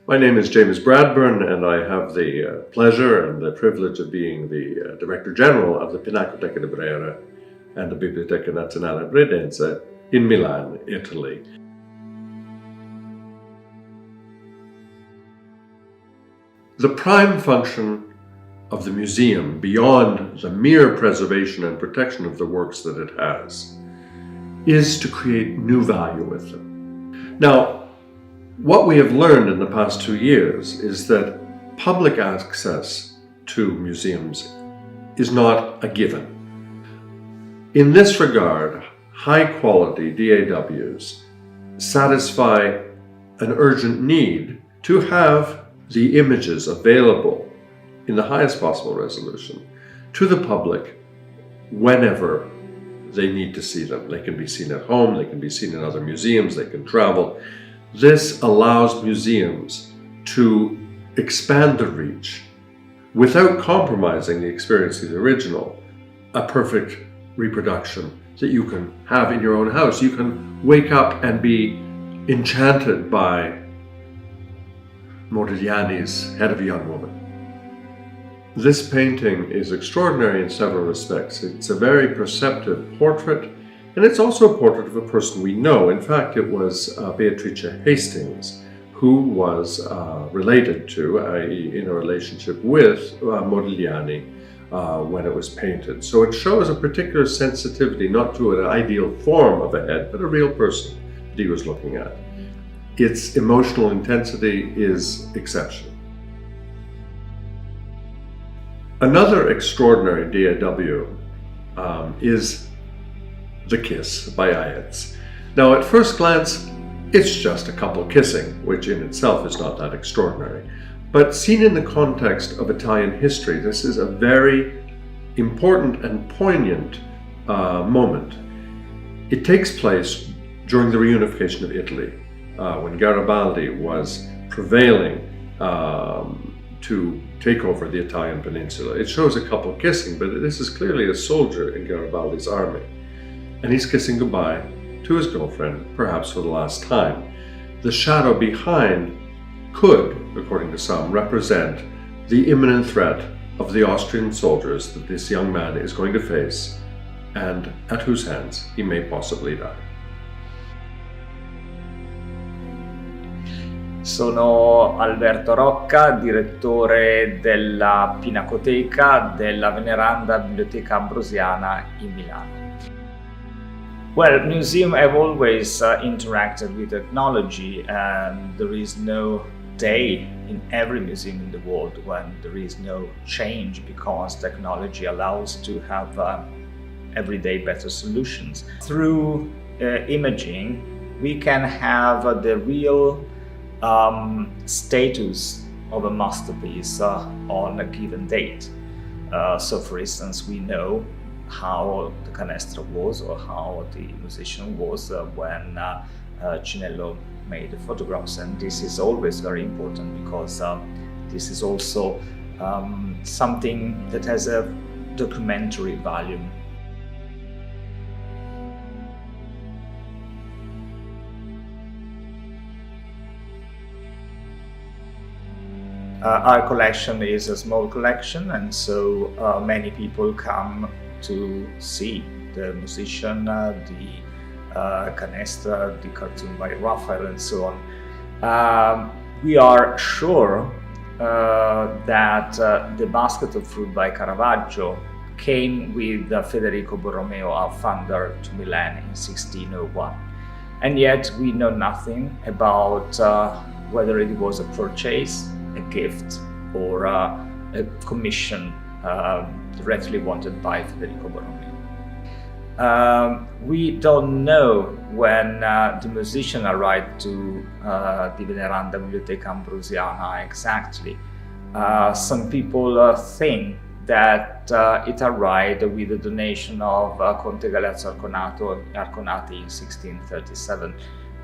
My name is James Bradburn, and I have the pleasure and the privilege of being the Director General of the Pinacoteca di Brera and the Biblioteca Nazionale Bredense in Milan, Italy. The prime function of the museum, beyond the mere preservation and protection of the works that it has, is to create new value with them. Now, what we have learned in the past 2 years is that public access to museums is not a given. In this regard, high-quality DAWs satisfy an urgent need to have the images available in the highest possible resolution to the public whenever they need to see them. They can be seen at home, they can be seen in other museums, they can travel. This allows museums to expand the reach without compromising the experience of the original, a perfect reproduction that you can have in your own house. You can wake up and be enchanted by Modigliani's Head of a Young Woman. This painting is extraordinary in several respects. It's a very perceptive portrait, and it's also a portrait of a person we know. In fact, it was Beatrice Hastings, who was related to, in a relationship with Modigliani when it was painted. So it shows a particular sensitivity, not to an ideal form of a head, but a real person that he was looking at. Its emotional intensity is exceptional. Another extraordinary DAW is The Kiss by Ayetz. Now, at first glance, it's just a couple kissing, which in itself is not that extraordinary. But seen in the context of Italian history, this is a very important and poignant moment. It takes place during the reunification of Italy, when Garibaldi was prevailing to take over the Italian peninsula. It shows a couple kissing, but this is clearly a soldier in Garibaldi's army. And he's kissing goodbye to his girlfriend, perhaps for the last time. The shadow behind could, according to some, represent the imminent threat of the Austrian soldiers that this young man is going to face, and at whose hands he may possibly die. Sono Alberto Rocca, direttore della Pinacoteca della veneranda Biblioteca Ambrosiana in Milano. Well, museums have always interacted with technology, and there is no day in every museum in the world when there is no change, because technology allows to have everyday better solutions. Through imaging, we can have the real status of a masterpiece on a given date. So for instance, we know how the canestra was or how the musician was when Cinello made the photographs, and this is always very important because this is also something that has a documentary value. Our collection is a small collection, and so many people come to see the musician, the canestra, the cartoon by Raphael, and so on. We are sure that the basket of fruit by Caravaggio came with Federico Borromeo, our founder, to Milan in 1601. And yet we know nothing about whether it was a purchase, a gift, or a commission directly wanted by Federico Borromeo. We don't know when the musician arrived to the veneranda Biblioteca Ambrosiana exactly. Some people think that it arrived with the donation of Conte Galeazzo Arconati in 1637,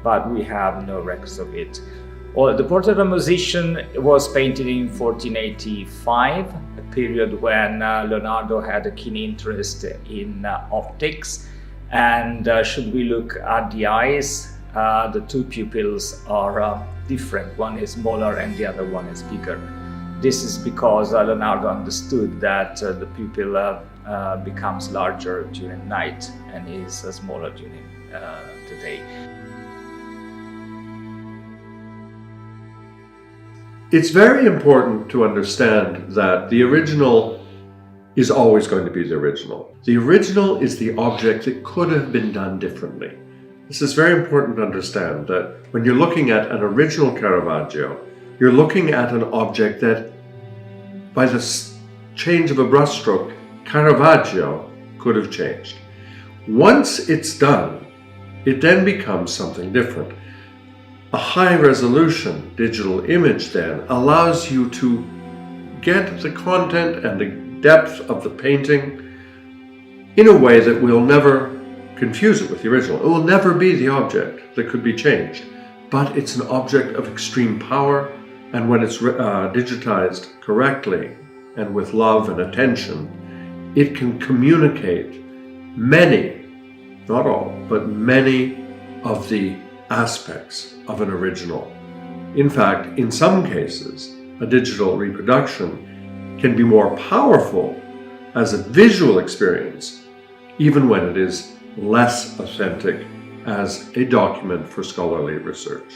but we have no records of it. The portrait of a musician was painted in 1485, a period when Leonardo had a keen interest in optics. And should we look at the eyes, the two pupils are different. One is smaller and the other one is bigger. This is because Leonardo understood that the pupil becomes larger during night and is smaller during the day. It's very important to understand that the original is always going to be the original. The original is the object that could have been done differently. This is very important to understand, that when you're looking at an original Caravaggio, you're looking at an object that, by the change of a brushstroke, Caravaggio could have changed. Once it's done, it then becomes something different. A high-resolution digital image then allows you to get the content and the depth of the painting in a way that will never confuse it with the original. It will never be the object that could be changed, but it's an object of extreme power, and when it's digitized correctly and with love and attention, it can communicate many, not all, but many of the aspects of an original. In fact, in some cases, a digital reproduction can be more powerful as a visual experience, even when it is less authentic as a document for scholarly research.